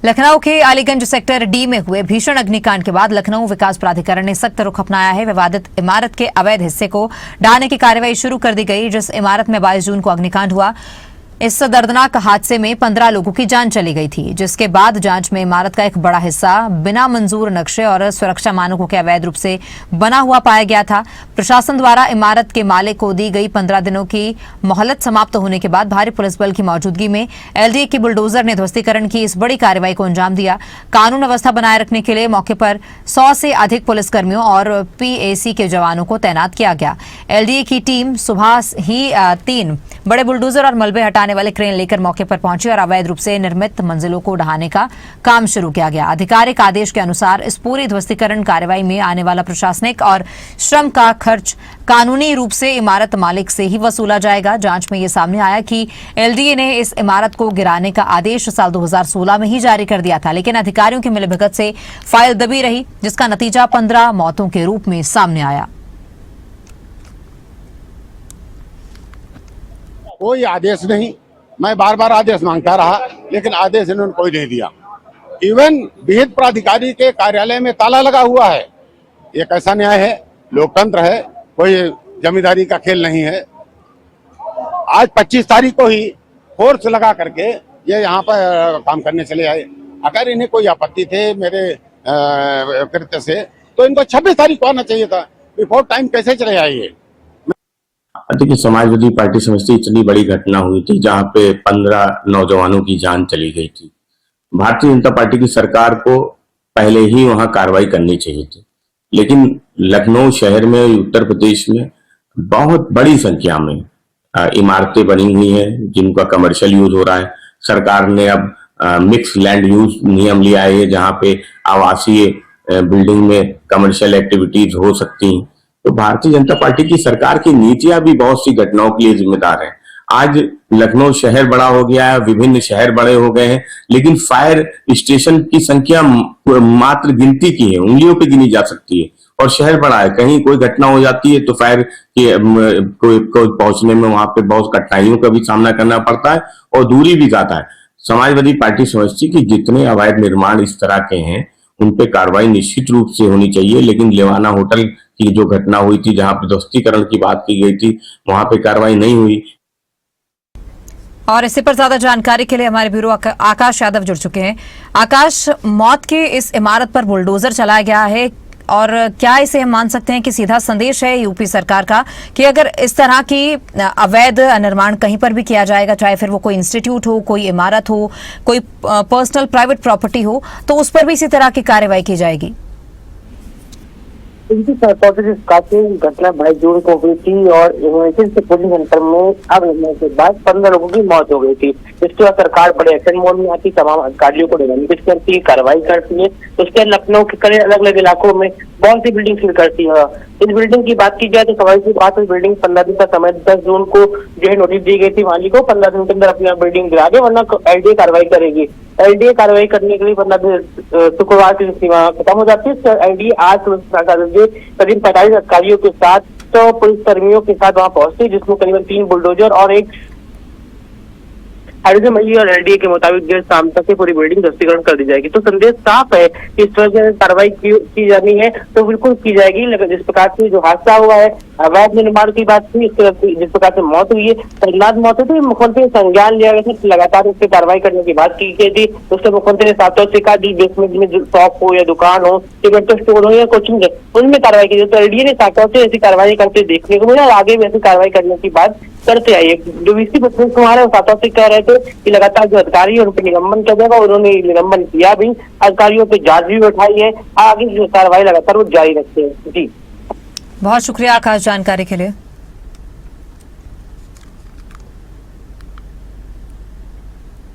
लखनऊ के Aliganj sector D में हुए भीषण अग्निकांड के बाद लखनऊ विकास प्राधिकरण ने सख्त रुख अपनाया है। विवादित इमारत के अवैध हिस्से को ढाने की कार्रवाई शुरू कर दी गई। जिस इमारत में 22 जून को अग्निकांड हुआ, इस दर्दनाक हादसे में 15 लोगों की जान चली गई थी, जिसके बाद जांच में इमारत का एक बड़ा हिस्सा बिना मंजूर नक्शे और सुरक्षा मानकों के अवैध रूप से बना हुआ पाया गया था। प्रशासन द्वारा इमारत के मालिक को दी गई 15 दिनों की मोहलत समाप्त होने के बाद भारी पुलिस बल की मौजूदगी में एलडीए की बुलडोजर ने ध्वस्तीकरण की इस बड़ी कार्रवाई को अंजाम दिया। कानून व्यवस्था बनाए रखने के लिए मौके पर 100 से अधिक पुलिसकर्मियों और पीएसी के जवानों को तैनात किया गया। एलडीए की टीम सुबह ही 3 बड़े बुलडोजर और मलबे हटाने वाले क्रेन लेकर मौके पर पहुंची और अवैध रूप से निर्मित मंजिलों को ढहाने का काम शुरू किया गया। आधिकारिक आदेश के अनुसार इस पूरी ध्वस्तीकरण कार्रवाई में आने वाला प्रशासनिक और श्रम का खर्च कानूनी रूप से इमारत मालिक से ही वसूला जाएगा। जांच में यह सामने आया कि एलडीए ने इस इमारत को गिराने का आदेश साल 2016 में ही जारी कर दिया था, लेकिन अधिकारियों की मिलीभगत से फाइल दबी रही, जिसका नतीजा 15 मौतों के रूप में सामने आया। कोई आदेश नहीं, मैं बार बार आदेश मांगता रहा, लेकिन आदेश इन्होंने कोई नहीं दिया। इवन विहित प्राधिकारी के कार्यालय में ताला लगा हुआ है। ये कैसा न्याय है? लोकतंत्र है, कोई जमींदारी का खेल नहीं है। आज 25 तारीख को ही फोर्स लगा करके ये यहाँ पर काम करने चले आए। अगर इन्हें कोई आपत्ति थे मेरे कृत्य से, तो इनको 26 तारीख को आना चाहिए था। बिफोर टाइम कैसे चले आए ये? देखिए, समाजवादी पार्टी समझती इतनी बड़ी घटना हुई थी जहां पे 15 नौजवानों की जान चली गई थी। भारतीय जनता पार्टी की सरकार को पहले ही वहां कार्रवाई करनी चाहिए थी, लेकिन लखनऊ शहर में, उत्तर प्रदेश में बहुत बड़ी संख्या में इमारतें बनी हुई हैं जिनका कमर्शियल यूज हो रहा है। सरकार ने अब मिक्स लैंड यूज नियम लिया है, जहां पे आवासीय बिल्डिंग में कमर्शियल एक्टिविटीज हो सकती हैं। तो भारतीय जनता पार्टी की सरकार की नीतियां भी बहुत सी घटनाओं के लिए जिम्मेदार है। आज लखनऊ शहर बड़ा हो गया है, विभिन्न शहर बड़े हो गए हैं, लेकिन फायर स्टेशन की संख्या मात्र गिनती की है, उंगलियों पे गिनी जा सकती है। और शहर बड़ा है, कहीं कोई घटना हो जाती है तो फायर के को पहुंचने में वहां पे बहुत कठिनाइयों का भी सामना करना पड़ता है और दूरी भी जाता है। समाजवादी पार्टी समझती कि जितने अवैध निर्माण इस तरह के हैं उन पे कार्रवाई निश्चित रूप से होनी चाहिए, लेकिन लेवाना होटल की जो घटना हुई थी, जहां पर ध्वस्तीकरण की बात की गई थी, वहां पे कार्रवाई नहीं हुई। और इसी पर ज्यादा जानकारी के लिए हमारे ब्यूरो आकाश यादव जुड़ चुके हैं। आकाश, मौत के इस इमारत पर बुलडोजर चलाया गया है, और क्या इसे हम मान सकते हैं कि सीधा संदेश है यूपी सरकार का कि अगर इस तरह की अवैध निर्माण कहीं पर भी किया जाएगा, चाहे फिर वो कोई इंस्टीट्यूट हो, कोई इमारत हो, कोई पर्सनल प्राइवेट प्रॉपर्टी हो, तो उस पर भी इसी तरह की कार्रवाई की जाएगी? इनकी काफी घटना 22 जून को हुई थी और यूनिवर्सिटी से पुलिस सेंटर में आग लगने के बाद 15 लोगों की मौत हो गई थी। इसके बाद सरकार बड़े एक्शन मोड में आती, तमाम अधिकारियों को निलंबित करती है, कार्रवाई करती है। उसके लखनऊ के कई अलग अलग इलाकों में बहुत सी बिल्डिंग फिल करती है। इस बिल्डिंग की बात की जाए तो सवाल की बात, बिल्डिंग 15 दिन का समय, 10 जून को जो है नोटिस दी गई थी मालिक को 15 दिन के अंदर अपनी बिल्डिंग गिरा दे, वरना एलडीए कार्रवाई करेगी। एलडीए कार्रवाई करने के लिए 15 दिन शुक्रवार की सीमा खत्म हो जाती है। एलडीए आज करीब 45 अधिकारियों के साथ तो पुलिस कर्मियों के साथ वहां पहुंचती, जिसमें करीबन 3 बुलडोजर और एक हाइड्रोजन मई और एलडीए के मुताबिक देर शाम तक ही पूरी बिल्डिंग ध्वस्तीकरण कर दी जाएगी। तो संदेश साफ है कि इस तरह से कार्रवाई की जानी है तो बिल्कुल की जाएगी। लेकिन जिस प्रकार से जो हादसा हुआ है, अवैध निर्माण की बात थी, जिस प्रकार से मौत हुई है, शर्मनाक मौत हुई थी, मुख्यमंत्री संज्ञान लिया गया था, लगातार इस पर कार्रवाई करने की बात की गई थी। उसके मुख्यमंत्री ने साफ तौर से कहा कि बेसमेंट में जो शॉप हो या दुकान हो या मेट्रो स्टोर हो या कोचिंग है, उनमें कार्रवाई की जाए। तो एलडीए ने साफ तौर से ऐसी कार्रवाई करते देखने को मिला और आगे भी ऐसी कार्रवाई करने की बात करते आइए। जो वीसी प्रेसिडेंट कुमार है वो साफ तौर से कह रहे थे कि लगातार जो अधिकारी है उन पर निलंबन किया जाएगा, उन्होंने निलंबन किया भी, अधिकारियों पे जांच भी उठाई है, आगे जो कार्रवाई लगातार वो जारी रखते हैं। जी, बहुत शुक्रिया आकाश जानकारी के लिए।